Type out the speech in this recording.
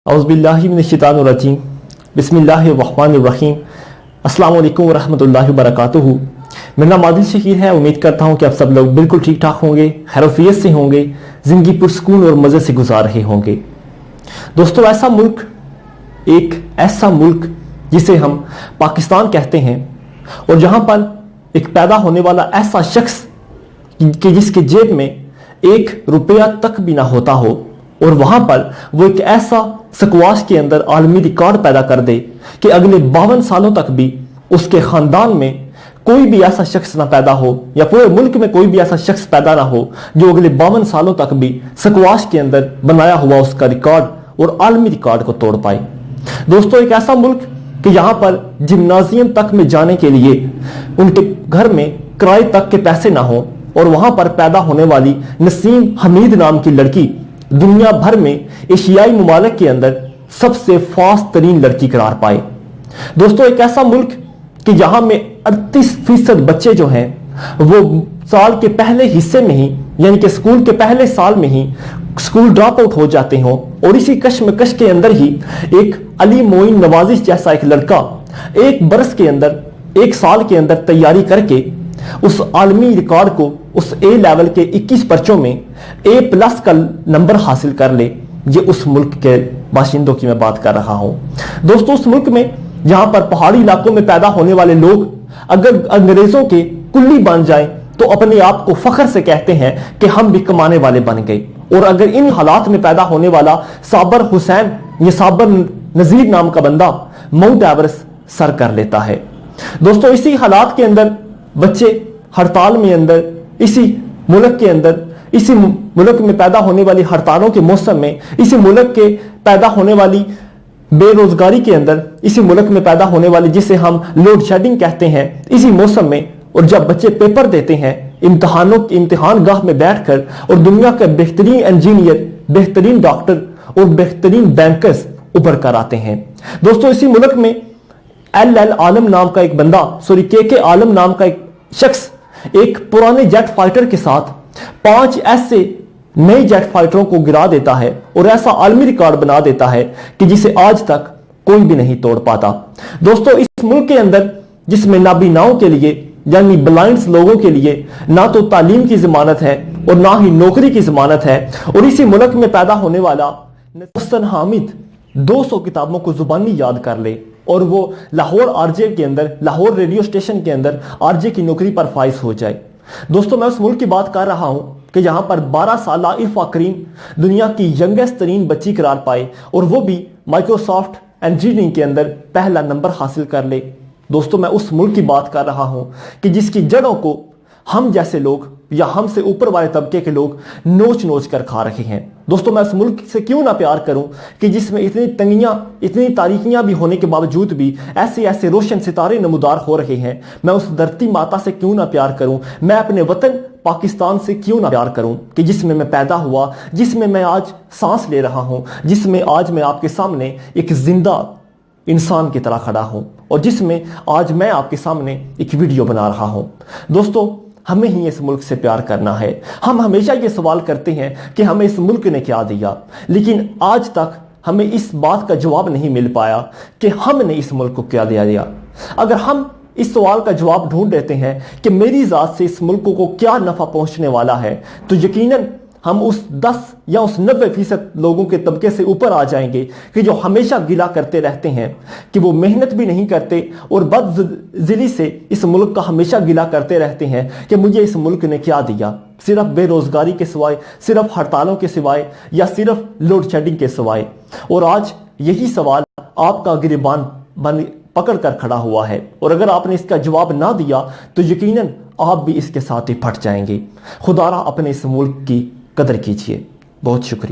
औज़ुबिल्लाहि मिनश्शैतानिर्रजीम बिस्मिल्लाहिर्रहमानिर्रहीम अस्सलामु अलैकुम वरहमतुल्लाहि वबरकातुहू। मेरा नाम आदिल शहीर है। उम्मीद करता हूँ कि आप सब लोग बिल्कुल ठीक ठाक होंगे, खैरियत से होंगे, ज़िंदगी पुरसुकून और मज़े से गुजार रहे होंगे। दोस्तों, एक ऐसा मुल्क जिसे हम पाकिस्तान कहते हैं और जहाँ पर एक पैदा होने वाला ऐसा शख्स कि जिसके जेब में 1 रुपया तक भी ना होता हो और वहाँ पर वो एक ऐसा स्क्वाश के अंदर आलमी रिकॉर्ड पैदा कर दे कि अगले 52 सालों तक भी उसके खानदान में कोई भी ऐसा शख्स ना पैदा हो या पूरे मुल्क में कोई भी ऐसा शख्स पैदा ना हो जो अगले 52 सालों तक भी स्क्वाश के अंदर बनाया हुआ उसका रिकॉर्ड और आलमी रिकॉर्ड को तोड़ पाए। दोस्तों, एक ऐसा मुल्क कि यहाँ पर जिम्नाजियम तक में जाने के लिए उनके घर में किराए तक के पैसे ना हो और वहां पर पैदा होने वाली नसीम हमीद नाम की लड़की दुनिया भर में एशियाई मुमालिक के अंदर सबसे फास्ट तरीन लड़की करार पाए। दोस्तों, एक ऐसा मुल्क कि जहां में 38% बच्चे जो हैं वो साल के पहले हिस्से में ही यानी कि स्कूल के पहले साल में ही स्कूल ड्रॉप आउट हो जाते हों और इसी कश्मकश के अंदर ही एक अली मोइन नवाजिश जैसा एक लड़का 1 बरस के अंदर 1 साल के अंदर तैयारी करके उस आलमी रिकॉर्ड को उस ए लेवल के 21 पर्चों में A+ का नंबर हासिल कर ले। ये उस मुल्क के बाशिंदों की मैं बात कर रहा हूं। दोस्तों, उस मुल्क में जहां पर पहाड़ी इलाकों में पैदा होने वाले लोग अगर अंग्रेजों के कुल्ली बन जाएं तो अपने आप को फख्र से कहते हैं कि हम भी कमाने वाले बन गए। और अगर इन हालात में पैदा होने वाला साबर हुसैन या साबर नजीर नाम का बंदा माउंट एवरेस्ट सर कर लेता है। दोस्तों, इसी हालात के अंदर बच्चे हड़ताल में अंदर इसी मुल्क के अंदर इसी मुल्क में पैदा होने वाली हड़तालों के मौसम में इसी मुल्क के पैदा होने वाली बेरोजगारी के अंदर इसी मुल्क में पैदा होने वाली जिसे हम लोड शेडिंग कहते हैं इसी मौसम में और जब बच्चे पेपर देते हैं इम्तिहान गाह में बैठकर और दुनिया के बेहतरीन इंजीनियर, बेहतरीन डॉक्टर और बेहतरीन बैंकर्स उभर कर आते हैं। दोस्तों, इसी मुल्क में LL आलम नाम का एक बंदा KK आलम नाम का एक शख्स एक पुराने जेट फाइटर के साथ 5 ऐसे नए जेट फाइटरों को गिरा देता है और ऐसा आलमी रिकॉर्ड बना देता है कि जिसे आज तक कोई भी नहीं तोड़ पाता। दोस्तों, इस मुल्क के अंदर जिसमें नाबीनाओं के लिए यानी ब्लाइंड्स लोगों के लिए ना तो तालीम की जमानत है और ना ही नौकरी की जमानत है और इसी मुल्क में पैदा होने वाला मोहसिन हामिद 200 किताबों को जुबानी याद कर ले और वो लाहौर आरजे के अंदर, लाहौर रेडियो स्टेशन के अंदर आरजे की नौकरी पर फाइज हो जाए। दोस्तों, मैं उस मुल्क की बात कर रहा हूं कि जहां पर 12 साल इरफा करीम दुनिया की यंगेस्ट तरीन बच्ची करार पाए और वो भी माइक्रोसॉफ्ट इंजीनियरिंग के अंदर पहला नंबर हासिल कर ले। दोस्तों, मैं उस मुल्क की बात कर रहा हूं कि जिसकी जड़ों को हम जैसे लोग या हमसे ऊपर वाले तबके के लोग नोच नोच कर खा रहे हैं। दोस्तों, मैं उस मुल्क से क्यों ना प्यार करूं कि जिसमें इतनी तंगियां, इतनी तारीकियां भी होने के बावजूद भी ऐसे ऐसे रोशन सितारे नमूदार हो रहे हैं। मैं उस धरती माता से क्यों ना प्यार करूं, मैं अपने वतन पाकिस्तान से क्यों ना प्यार करूं कि जिसमें मैं पैदा हुआ, जिसमें मैं आज सांस ले रहा हूं, जिसमें आज मैं आपके सामने एक जिंदा इंसान की तरह खड़ा हूं और जिसमें आज मैं आपके सामने एक वीडियो बना रहा हूं। दोस्तों, हमें ही इस मुल्क से प्यार करना है। हम हमेशा ये सवाल करते हैं कि हमें इस मुल्क ने क्या दिया, लेकिन आज तक हमें इस बात का जवाब नहीं मिल पाया कि हमने इस मुल्क को क्या दिया। अगर हम इस सवाल का जवाब ढूंढ लेते हैं कि मेरी जात से इस मुल्क को क्या नफा पहुंचने वाला है, तो यकीनन हम उस 10 या उस 90% लोगों के तबके से ऊपर आ जाएंगे कि जो हमेशा गिला करते रहते हैं कि वो मेहनत भी नहीं करते और बदजिली से इस मुल्क का हमेशा गिला करते रहते हैं कि मुझे इस मुल्क ने क्या दिया, सिर्फ बेरोजगारी के सिवाय, सिर्फ हड़तालों के सिवाय या सिर्फ लोड शेडिंग के सिवाय। और आज यही सवाल आपका गिरबान बन पकड़ कर खड़ा हुआ है और अगर आपने इसका जवाब ना दिया तो यकीनन आप भी इसके साथ ही फट जाएंगे। खुदारा अपने इस मुल्क की कदर कीजिए। बहुत शुक्रिया।